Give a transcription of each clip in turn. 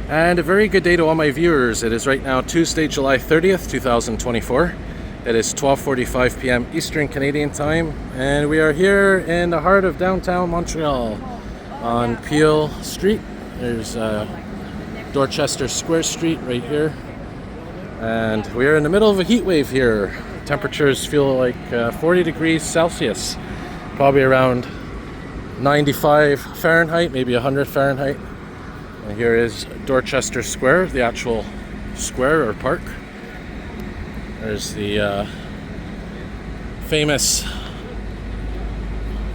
And a very good day to all my viewers. It is right now Tuesday, July 30th, 2024. It is 12:45 p.m. Eastern Canadian Time, and we are here in the heart of downtown Montreal on Peel Street. There's Dorchester Square Street right here, and we are in the middle of a heat wave here. Temperatures feel like 40 degrees Celsius, probably around 95 Fahrenheit, maybe 100 Fahrenheit. And here is Dorchester Square, the actual square or park. There's the famous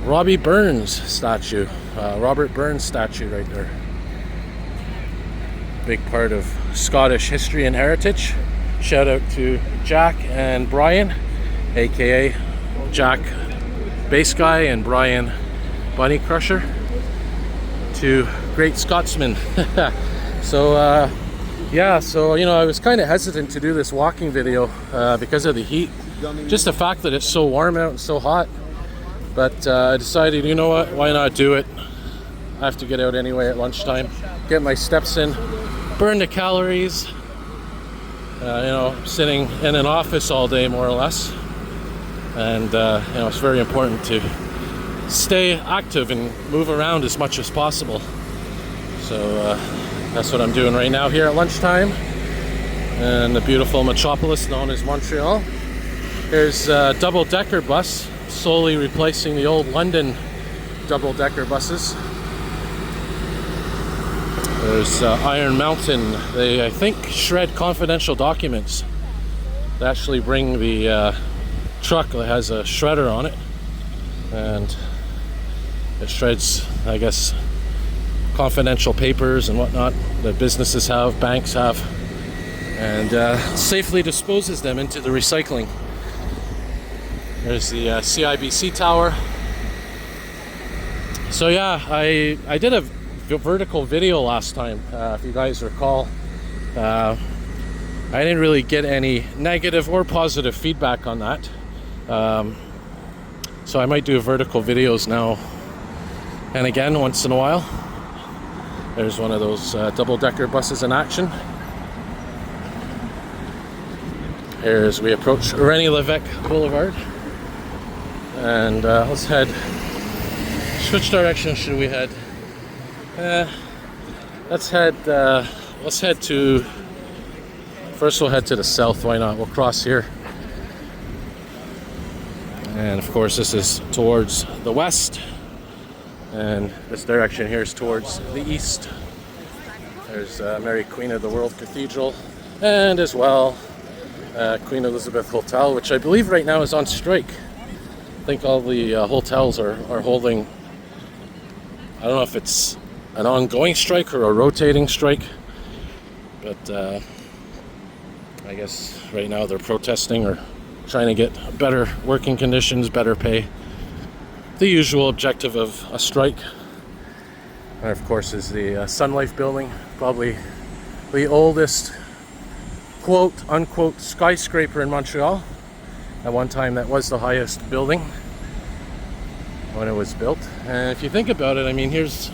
Robert Burns statue right there. Big part of Scottish history and heritage. Shout out to Jack and Brian, aka Jack Bass Guy and Brian Bunny Crusher. Two great Scotsmen. So I was kind of hesitant to do this walking video because of the heat, just the fact that it's so warm out and so hot. But I decided, you know what, why not do it? I have to get out anyway at lunchtime, get my steps in, burn the calories. Sitting in an office all day more or less, and it's very important to stay active and move around as much as possible. So that's what I'm doing right now here at lunchtime in the beautiful metropolis known as Montreal. There's a double-decker bus slowly replacing the old London double-decker buses. There's Iron Mountain. They, I think, shred confidential documents. They actually bring the truck that has a shredder on it, and it shreds, I guess, confidential papers and whatnot that businesses have, banks have, and safely disposes them into the recycling. There's the CIBC tower. So yeah, I did a vertical video last time, if you guys recall. I didn't really get any negative or positive feedback on that, so I might do vertical videos now and again once in a while. There's one of those double-decker buses in action. Here as we approach René Lévesque Boulevard, and let's head. Which direction should we head? Let's head to, first we'll head to the south, why not? We'll cross here. And of course this is towards the west, and this direction here is towards the east. There's Mary Queen of the World Cathedral, and as well Queen Elizabeth Hotel, which I believe right now is on strike. I think all the hotels are holding, I don't know if it's an ongoing strike or a rotating strike, but I guess right now they're protesting or trying to get better working conditions, better pay. The usual objective of a strike. And of course is the Sun Life building, probably the oldest quote unquote skyscraper in Montreal. At one time that was the highest building when it was built. And if you think about it, I mean, here's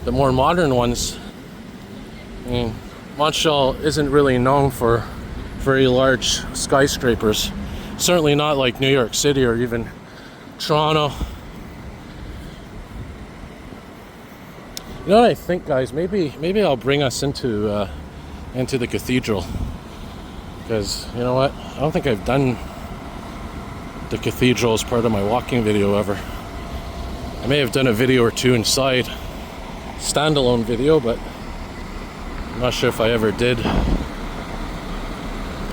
the more modern ones. I mean, Montreal isn't really known for very large skyscrapers. Certainly not like New York City or even Toronto. You know what I think, guys? Maybe I'll bring us into the cathedral, because you know what? I don't think I've done the cathedral as part of my walking video ever. I may have done a video or two inside, standalone video, but I'm not sure if I ever did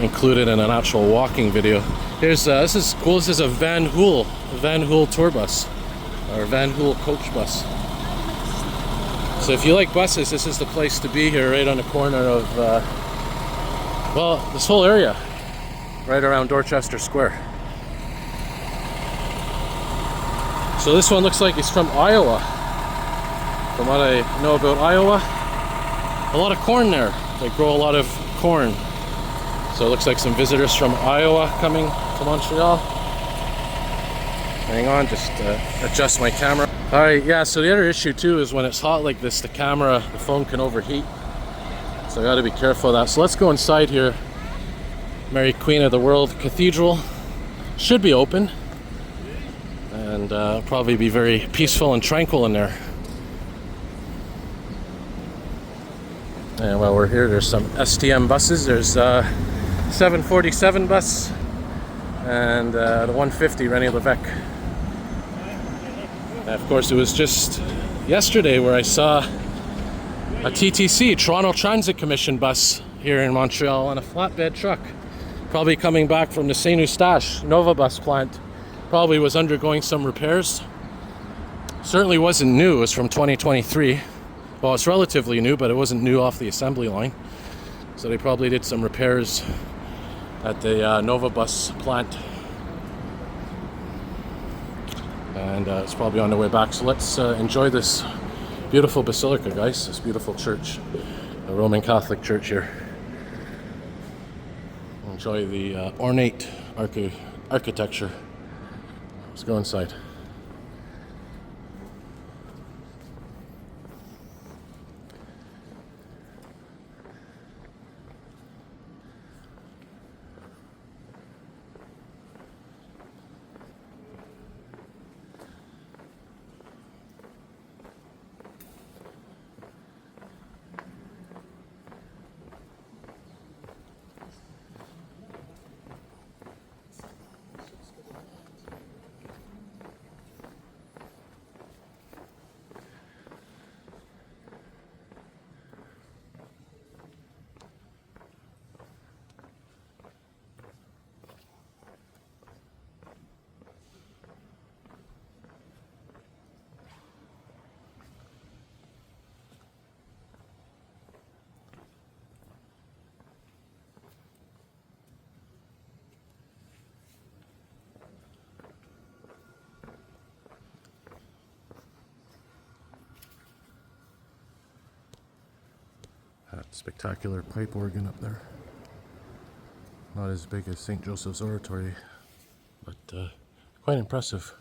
include it in an actual walking video. Here's this is cool. This is a Van Hool tour bus, or Van Hool coach bus. So if you like buses, this is the place to be here, right on the corner of this whole area, right around Dorchester Square. So this one looks like it's from Iowa. From what I know about Iowa, a lot of corn there. They grow a lot of corn. So it looks like some visitors from Iowa coming to Montreal. Hang on, just adjust my camera. All right, yeah, so the other issue too is when it's hot like this, the phone can overheat. So I got to be careful of that. So let's go inside here. Mary Queen of the World Cathedral should be open, and probably be very peaceful and tranquil in there. And while we're here, there's some STM buses. There's 747 bus and the 150 René Lévesque. And of course, it was just yesterday where I saw a TTC, Toronto Transit Commission bus here in Montreal on a flatbed truck, probably coming back from the Saint Eustache Nova bus plant. Probably was undergoing some repairs. Certainly wasn't new. It was from 2023. Well, it's relatively new, but it wasn't new off the assembly line. So they probably did some repairs at the Nova bus plant. And it's probably on their way back. So let's enjoy this beautiful basilica, guys. This beautiful church, a Roman Catholic church here. Enjoy the ornate architecture. Let's go inside. That spectacular pipe organ up there. Not as big as St. Joseph's Oratory, but quite impressive.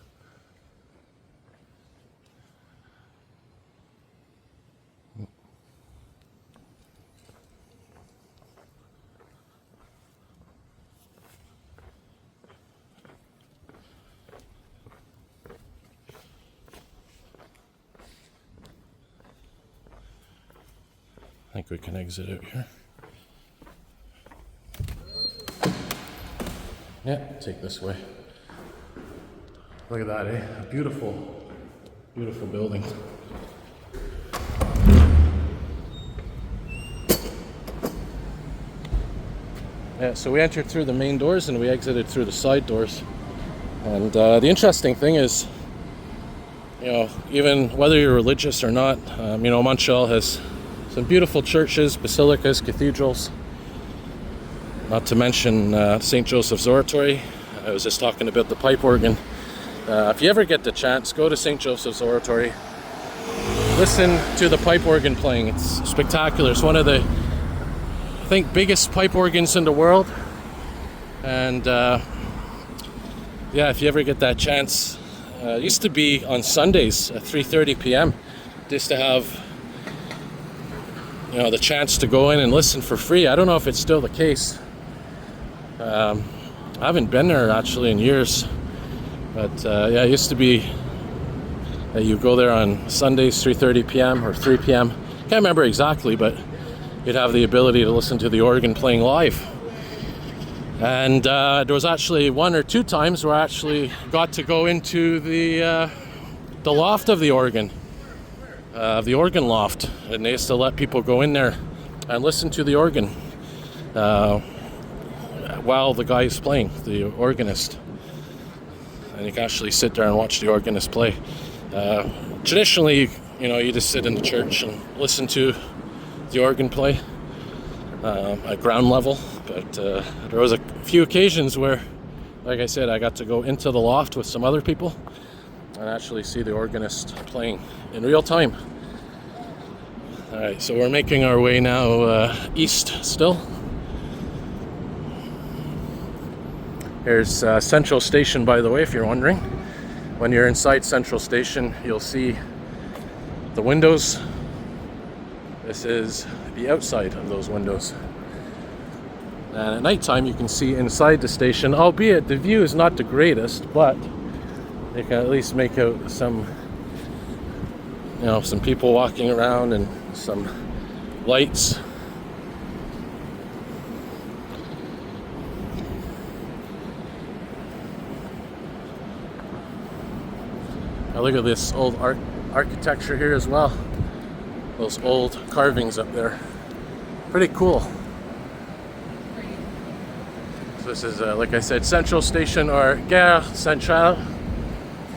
I think we can exit out here. Yeah, take this way. Look at that, eh? A beautiful, beautiful building. Yeah, so we entered through the main doors and we exited through the side doors. And the interesting thing is, you know, even whether you're religious or not, you know, Montreal has some beautiful churches, basilicas, cathedrals. Not to mention St. Joseph's Oratory. I was just talking about the pipe organ. If you ever get the chance, go to St. Joseph's Oratory. Listen to the pipe organ playing. It's spectacular. It's one of the, I think, biggest pipe organs in the world. And yeah, if you ever get that chance, it used to be on Sundays at 3:30 p.m. Just to have, you know, the chance to go in and listen for free. I don't know if it's still the case. I haven't been there actually in years, but yeah, it used to be that you go there on Sundays 3:30 p.m. or 3 p.m. Can't remember exactly, but you'd have the ability to listen to the organ playing live. And there was actually one or two times where I actually got to go into the loft of the organ loft, and they used to let people go in there and listen to the organ while the guy is playing, the organist. And you can actually sit there and watch the organist play. Traditionally, you know, you just sit in the church and listen to the organ play at ground level. But there was a few occasions where, like I said, I got to go into the loft with some other people and actually see the organist playing in real time. Alright, so we're making our way now east still. Here's Central Station, by the way, if you're wondering. When you're inside Central Station, you'll see the windows. This is the outside of those windows. And at nighttime you can see inside the station, albeit the view is not the greatest, but you can at least make out some, you know, some people walking around and some lights. Now look at this old architecture here as well. Those old carvings up there. Pretty cool. So this is, like I said, Central Station, or Gare Centrale,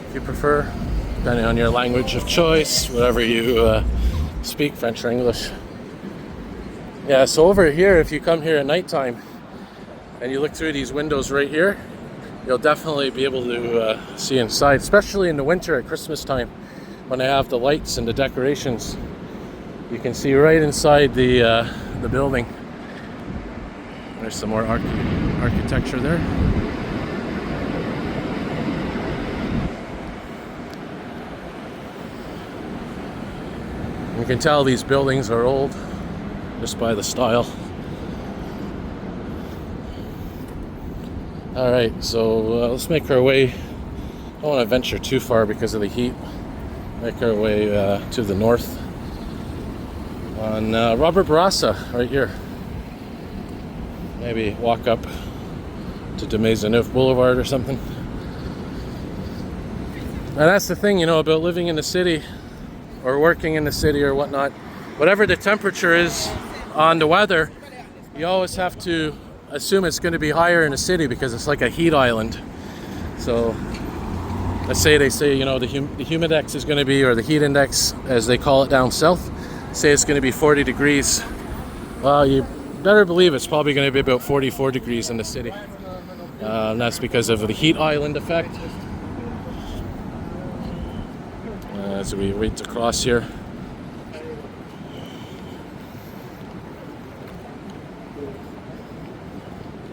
if you prefer, depending on your language of choice, whatever you speak, French or English. Yeah, so over here, if you come here at nighttime and you look through these windows right here, you'll definitely be able to see inside, especially in the winter at Christmas time when they have the lights and the decorations. You can see right inside the building. There's some more architecture there. You can tell these buildings are old just by the style. Alright, so let's make our way. I don't want to venture too far because of the heat. Make our way to the north on Robert Bourassa, right here. Maybe walk up to de Maisonneuve Boulevard or something. And that's the thing, you know, about living in the city or working in the city or whatnot. Whatever the temperature is on the weather, you always have to assume it's going to be higher in the city because it's like a heat island. So let's say they say, you know, the humidex is going to be, or the heat index as they call it down south, say it's going to be 40 degrees. Well, you better believe it's probably going to be about 44 degrees in the city. And that's because of the heat island effect. As we wait to cross here.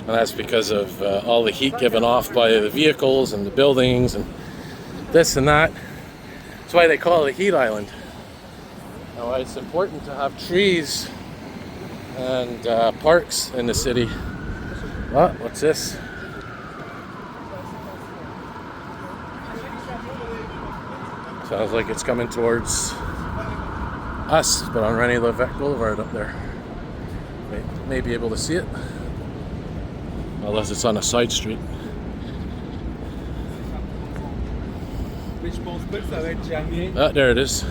And that's because of all the heat given off by the vehicles and the buildings and this and that. That's why they call it a heat island. Now, it's important to have trees and parks in the city. Oh, what's this? Sounds like it's coming towards us, but on René Lévesque Boulevard up there. May be able to see it. Unless it's on a side street. There it is.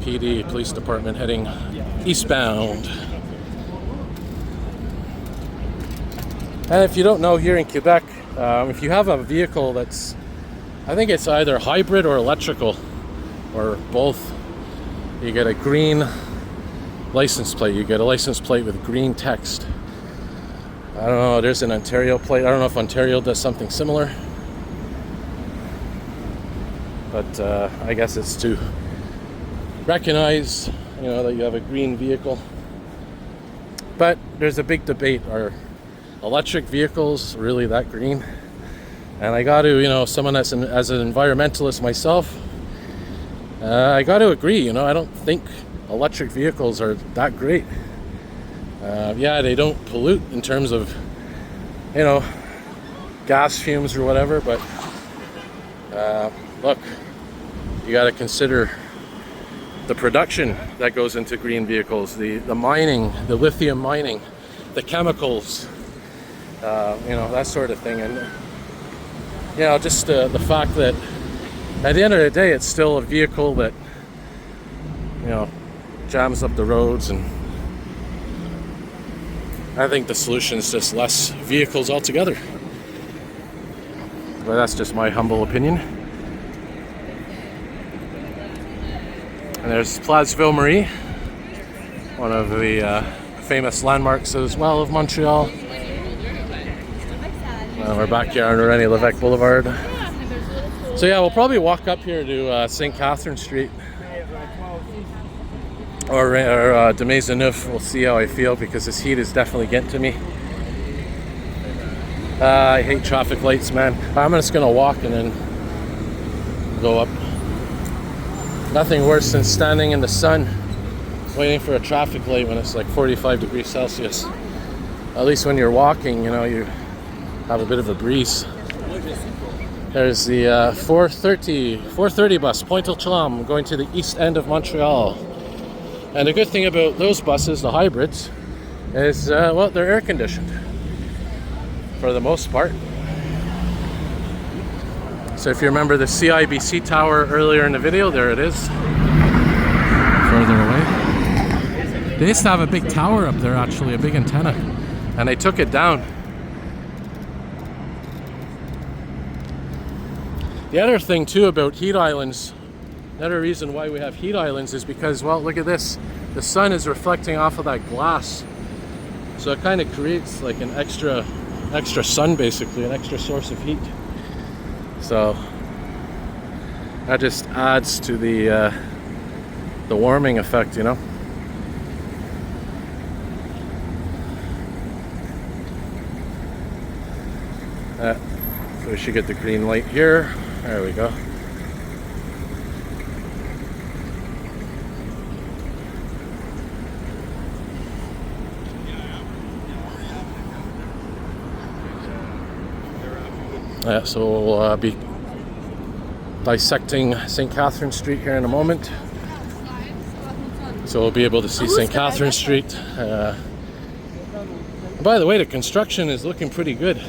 PD, police department heading eastbound. And if you don't know, here in Quebec, if you have a vehicle that's, I think it's either hybrid or electrical, or both, you get a green license plate. You get a license plate with green text. I don't know, there's an Ontario plate. I don't know if Ontario does something similar. But I guess it's to recognize, you know, that you have a green vehicle. But there's a big debate. Are electric vehicles really that green? And I got to, you know, someone that's as an environmentalist myself, I got to agree, you know, I don't think electric vehicles are that great. Yeah, they don't pollute in terms of, you know, gas fumes or whatever, but look, you got to consider the production that goes into green vehicles, the mining, the lithium mining, the chemicals, you know, that sort of thing. And, you know, just the fact that at the end of the day, it's still a vehicle that, you know, jams up the roads, and I think the solution is just less vehicles altogether. But that's just my humble opinion. And there's Place Ville Marie, one of the famous landmarks as well of Montreal. We're back here on René Lévesque Boulevard. So yeah, we'll probably walk up here to St. Catherine Street or de Maisonneuve. We'll see how I feel, because this heat is definitely getting to me. I hate traffic lights, man. I'm just gonna walk and then go up. Nothing worse than standing in the sun waiting for a traffic light when it's like 45 degrees Celsius. At least when you're walking, you know, you have a bit of a breeze. There's the 4:30 bus, Pointe-aux-Trembles, going to the east end of Montreal. And the good thing about those buses, the hybrids, is, well, they're air conditioned for the most part. So if you remember the CIBC tower earlier in the video, there it is. Further away. They used to have a big tower up there, actually, a big antenna, and they took it down. The other thing too about heat islands, another reason why we have heat islands is because, well, look at this. The sun is reflecting off of that glass. So it kind of creates like an extra sun, basically, an extra source of heat. So that just adds to the warming effect, you know. So we should get the green light here. There we go. Yeah, so we'll be dissecting St. Catherine Street here in a moment. So we'll be able to see St. Catherine Street. By the way, the construction is looking pretty good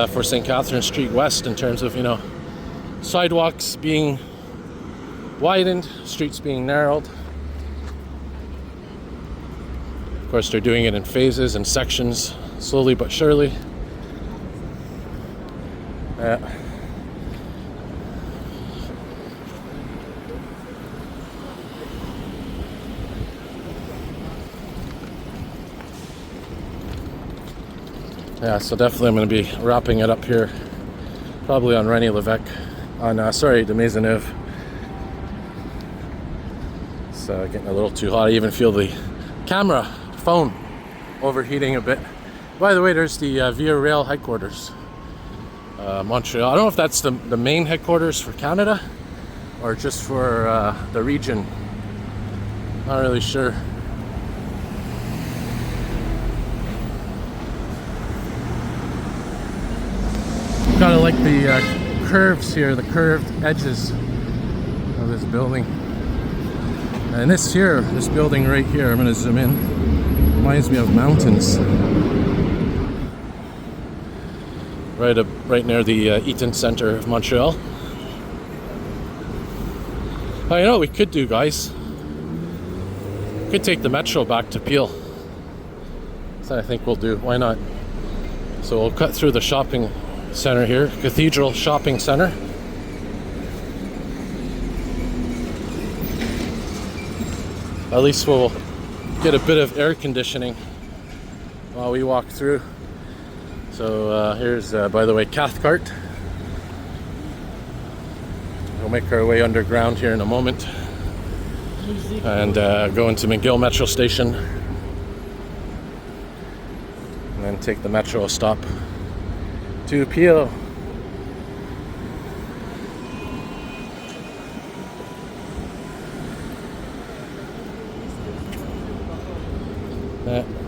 for St. Catherine Street West in terms of, you know, sidewalks being widened, streets being narrowed. Of course, they're doing it in phases and sections, slowly but surely. Yeah, so definitely I'm going to be wrapping it up here, probably on René Lévesque, on, sorry, de Maisonneuve. It's getting a little too hot. I even feel the phone overheating a bit. By the way, there's the Via Rail headquarters, Montreal. I don't know if that's the main headquarters for Canada or just for the region. Not really sure. Kind of like the curves here, the curved edges of this building. And this building right here, I'm going to zoom in, reminds me of mountains. Right near the Eaton Centre of Montreal. Oh, you know what we could do, guys? We could take the metro back to Peel. So I think we'll do. Why not? So we'll cut through the shopping center here, Cathedral Shopping Center. At least we'll get a bit of air conditioning while we walk through. So here's, by the way, Cathcart. We'll make our way underground here in a moment and go into McGill Metro Station and then take the metro stop to Peel.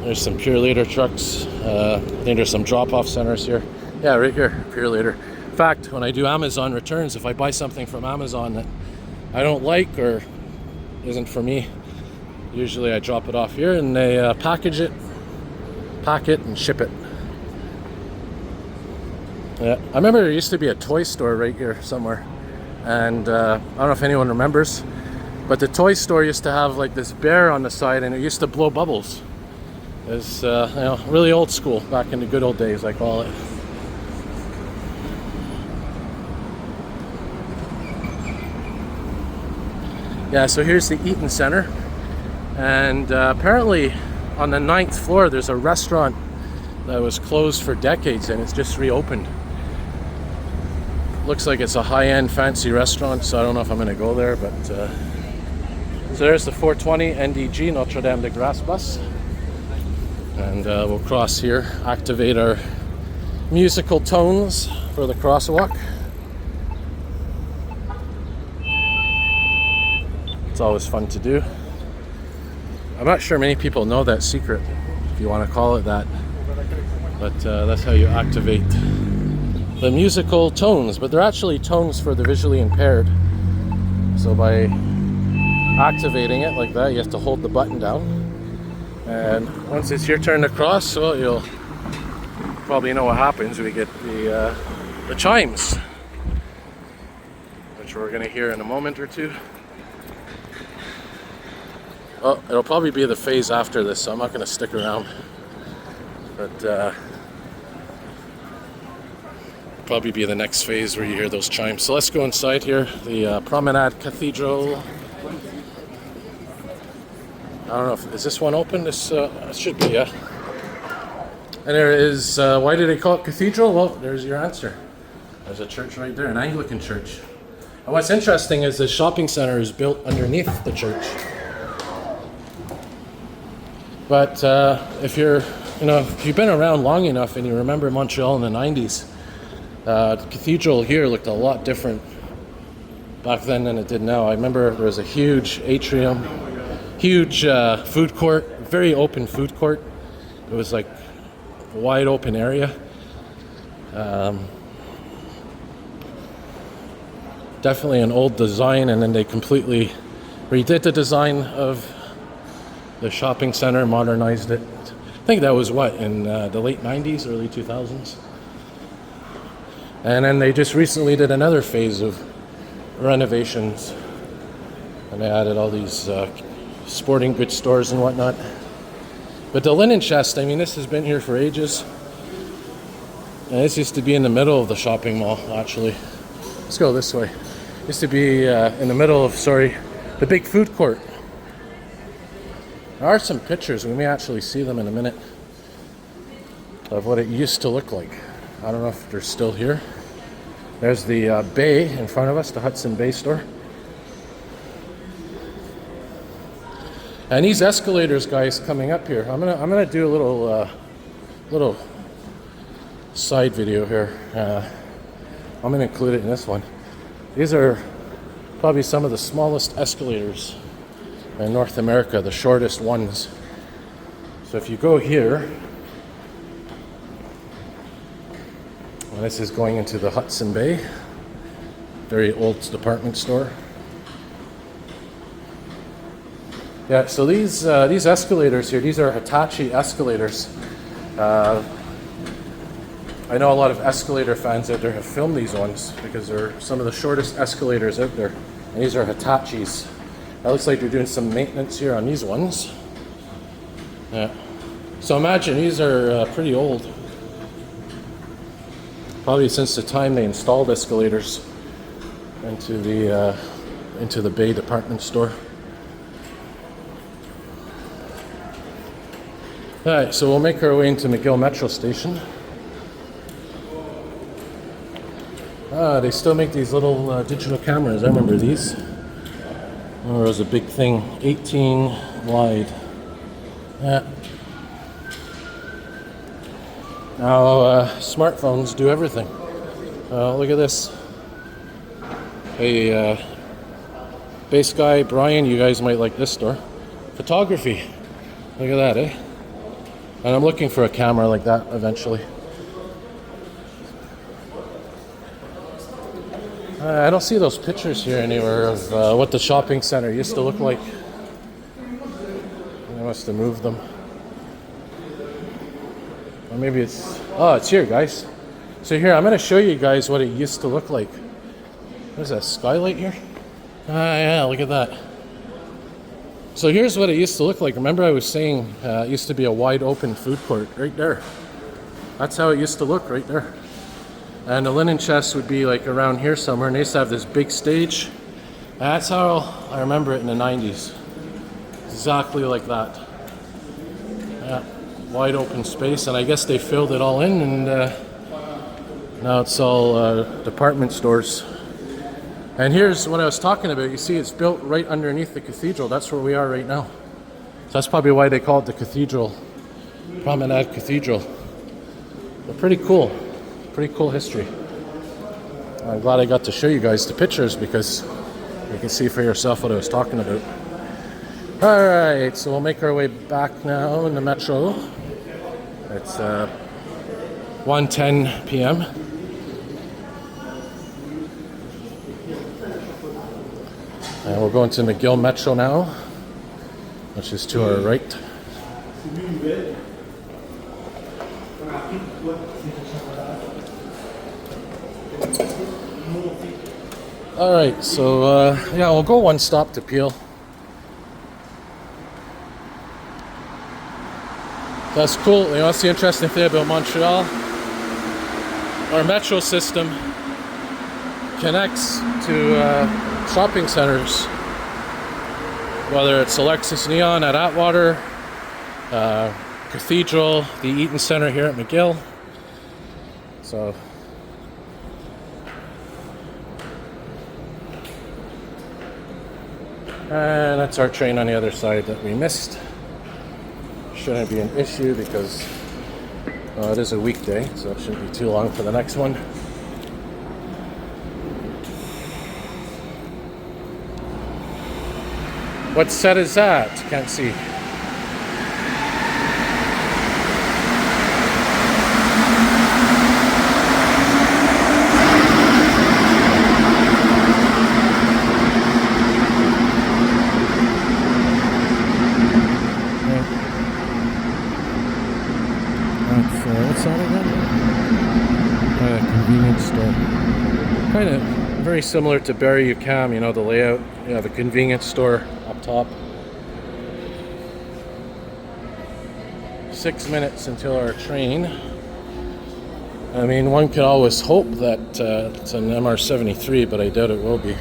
There's some Pure Later trucks. I think there's some drop-off centers here. Yeah, right here, Pure Later. In fact, when I do Amazon returns, if I buy something from Amazon that I don't like or isn't for me, usually I drop it off here and they pack it, and ship it. Yeah, I remember there used to be a toy store right here somewhere, and I don't know if anyone remembers, but the toy store used to have like this bear on the side, and it used to blow bubbles. It's you know, really old school, back in the good old days, I call it. Yeah, so here's the Eaton Centre, and apparently on the 9th floor there's a restaurant that was closed for decades and it's just reopened. Looks like it's a high-end fancy restaurant, so I don't know if I'm going to go there, but so there's the 420 NDG Notre Dame de Grâce bus, and we'll cross here, activate our musical tones for the crosswalk. It's always fun to do. I'm not sure many people know that secret, if you want to call it that. But that's how you activate the musical tones. But they're actually tones for the visually impaired. So by activating it like that, you have to hold the button down. And once it's your turn to cross, well, you'll probably know what happens. We get the chimes, which we're going to hear in a moment or two. Oh, it'll probably be the phase after this, so I'm not going to stick around. But probably be the next phase where you hear those chimes. So let's go inside here. The Promenades Cathedrale. I don't know if is this one open. This should be, yeah. And there is. Why do they call it cathedral? Well, there's your answer. There's a church right there, an Anglican church. And what's interesting is the shopping center is built underneath the church. But if you've been around long enough and you remember Montreal in the 90s, the cathedral here looked a lot different back then than it did now. I remember there was a huge atrium, huge food court, very open food court. It was like a wide open area. Definitely an old design, and then they completely redid the design of the shopping center, modernized it. I think that was in the late 90s, early 2000s. And then they just recently did another phase of renovations. And they added all these sporting goods stores and whatnot. But the linen chest, I mean, this has been here for ages. And this used to be in the middle of the shopping mall, actually. Let's go this way. It used to be in the middle of, the big food court. There are some pictures, we may actually see them in a minute, of what it used to look like. I don't know if they're still here. There's the bay in front of us, the Hudson Bay store. And these escalators, guys, coming up here, I'm gonna do a little side video here. I'm gonna include it in this one. These are probably some of the smallest escalators in North America, the shortest ones. So if you go here, well, this is going into the Hudson Bay, very old department store. Yeah, so these escalators here, these are Hitachi escalators. I know a lot of escalator fans out there have filmed these ones because they're some of the shortest escalators out there. And these are Hitachis. It looks like they're doing some maintenance here on these ones. Yeah. So imagine these are pretty old. Probably since the time they installed escalators into the Bay department store. All right, so we'll make our way into McGill Metro Station. They still make these little digital cameras. I remember these. There was a big thing, 18 wide. Yeah. Now smartphones do everything. Look at this. Hey, bass guy Brian, you guys might like this store. Photography. Look at that, eh? And I'm looking for a camera like that eventually. I don't see those pictures here anywhere of what the shopping center used to look like. They must have moved them. Or maybe it's here, guys. So here, I'm going to show you guys what it used to look like. What is that, skylight here? Yeah, look at that. So here's what it used to look like. Remember I was saying it used to be a wide open food court right there. That's how it used to look right there. And the linen chest would be like around here somewhere, and they used to have this big stage. That's how I remember it in the 90s. Exactly like that. Yeah, wide open space, and I guess they filled it all in, and now it's all department stores. And here's what I was talking about. You see, it's built right underneath the cathedral. That's where we are right now. So that's probably why they call it the Cathedral, Promenades Cathedrale. But pretty cool. Pretty cool history. I'm glad I got to show you guys the pictures because you can see for yourself what I was talking about. Alright, so we'll make our way back now in the metro. It's 1:10 p.m. And we're going to McGill Metro now, which is to our right. Alright, so yeah, we'll go one stop to Peel. That's cool. You know, that's the interesting thing about Montreal. Our metro system connects to shopping centers, whether it's Alexis Neon at Atwater, Cathedral, the Eaton Center here at McGill. So and that's our train on the other side that we missed. Shouldn't be an issue because it is a weekday, so it shouldn't be too long for the next one. What set is that? Can't see. What's that again? Convenience store. Kind of very similar to Barrie UQAM, you know, the layout. You have a convenience store up top. 6 minutes until our train. I mean, one could always hope that it's an MR73, but I doubt it will be.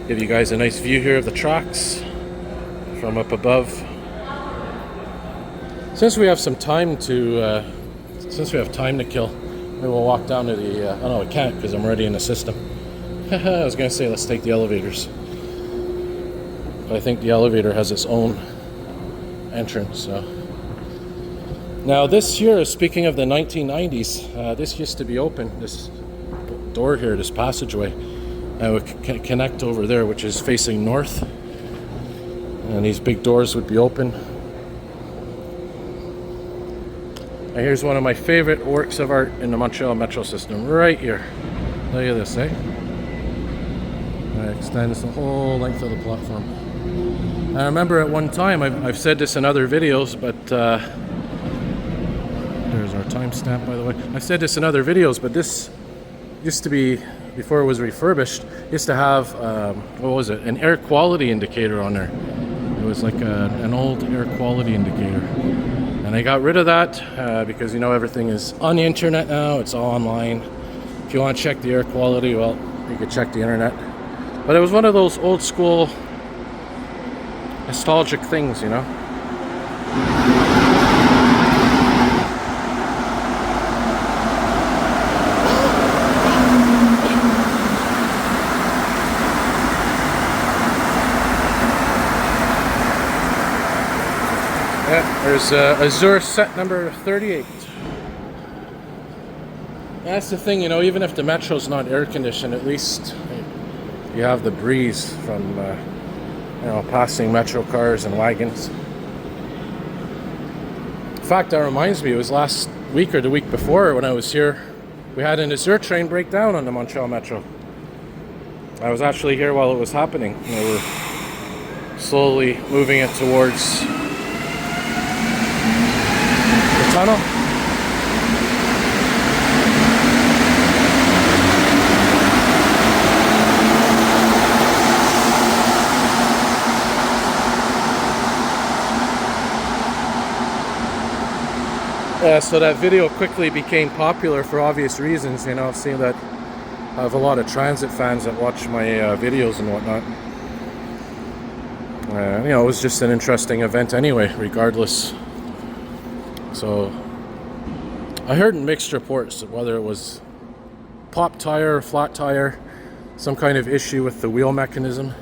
Give you guys a nice view here of the tracks from up above. Since we have some time to, kill, maybe we'll walk down to the. Oh no, we can't because I'm already in the system. I was gonna say let's take the elevators, but I think the elevator has its own entrance. So now this here, speaking of the 1990s, this used to be open. This door here, this passageway. Would connect over there, which is facing north, and these big doors would be open. And here's one of my favorite works of art in the Montreal metro system, right here. Look at this, eh? It extends the whole length of the platform. I remember at one time, I've said this in other videos, but there's our timestamp, by the way. I've said this in other videos, but this used to be, before it was refurbished, used to have, what was it, an air quality indicator on there. It was like an old air quality indicator. And I got rid of that because, you know, everything is on the internet now, it's all online. If you want to check the air quality, well, you could check the internet. But it was one of those old school nostalgic things, you know. There's Azure set number 38. That's the thing, you know, even if the metro's not air conditioned, at least you have the breeze from, you know, passing metro cars and wagons. In fact, that reminds me, it was last week or the week before when I was here, we had an Azure train break down on the Montreal Metro. I was actually here while it was happening. And they were slowly moving it towards tunnel. So that video quickly became popular for obvious reasons, you know, seeing that I have a lot of transit fans that watch my videos and whatnot. You know, it was just an interesting event anyway, regardless. So I heard mixed reports of whether it was pop tire or flat tire, some kind of issue with the wheel mechanism,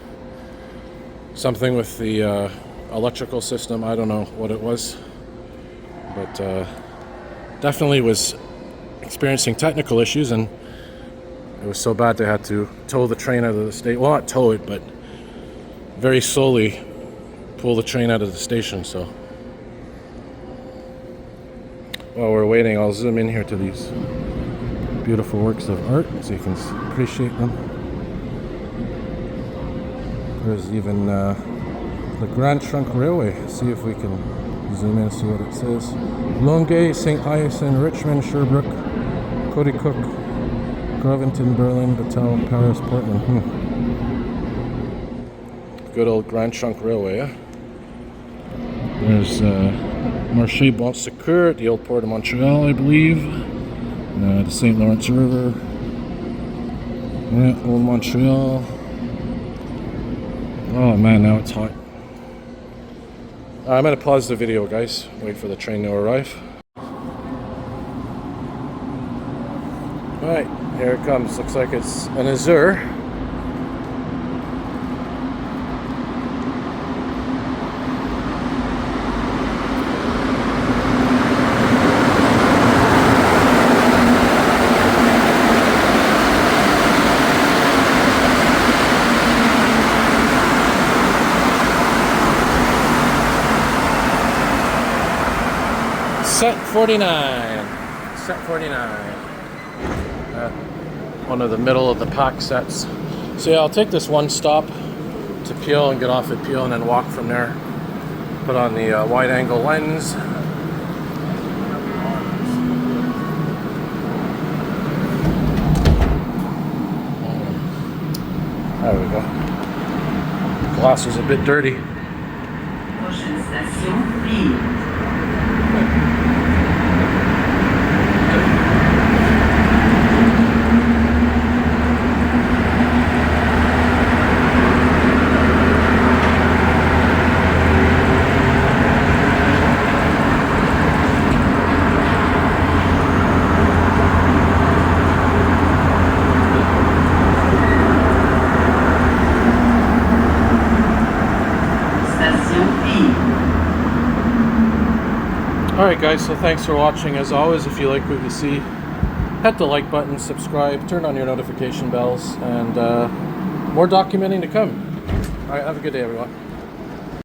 something with the electrical system. I don't know what it was, but definitely was experiencing technical issues. And It was so bad they had to tow the train out of the station. Well, not tow it, but very slowly pull the train out of the station. So while we're waiting, I'll zoom in here to these beautiful works of art so you can appreciate them. There's even the Grand Trunk Railway. See if we can zoom in and see what it says. Longueuil, St. Hyacinthe, Richmond, Sherbrooke, Coaticook, Groventon, Berlin, Battelle, Paris, Portland. Good old Grand Trunk Railway, yeah? There's Marché Bon Secours at the old port of Montreal, I believe. The St. Lawrence River. Yeah, old Montreal. Oh man, now it's hot. I'm gonna pause the video, guys. Wait for the train to arrive. Alright, here it comes. Looks like it's an Azure. Set 49. Set 49. One of the middle of the pack sets. So yeah, I'll take this one stop to Peel and get off at Peel and then walk from there. Put on the wide angle lens. There we go. Glass was a bit dirty. Alright guys, so thanks for watching. As always, if you like what you see, hit the like button, subscribe, turn on your notification bells, and more documenting to come. Alright, have a good day everyone.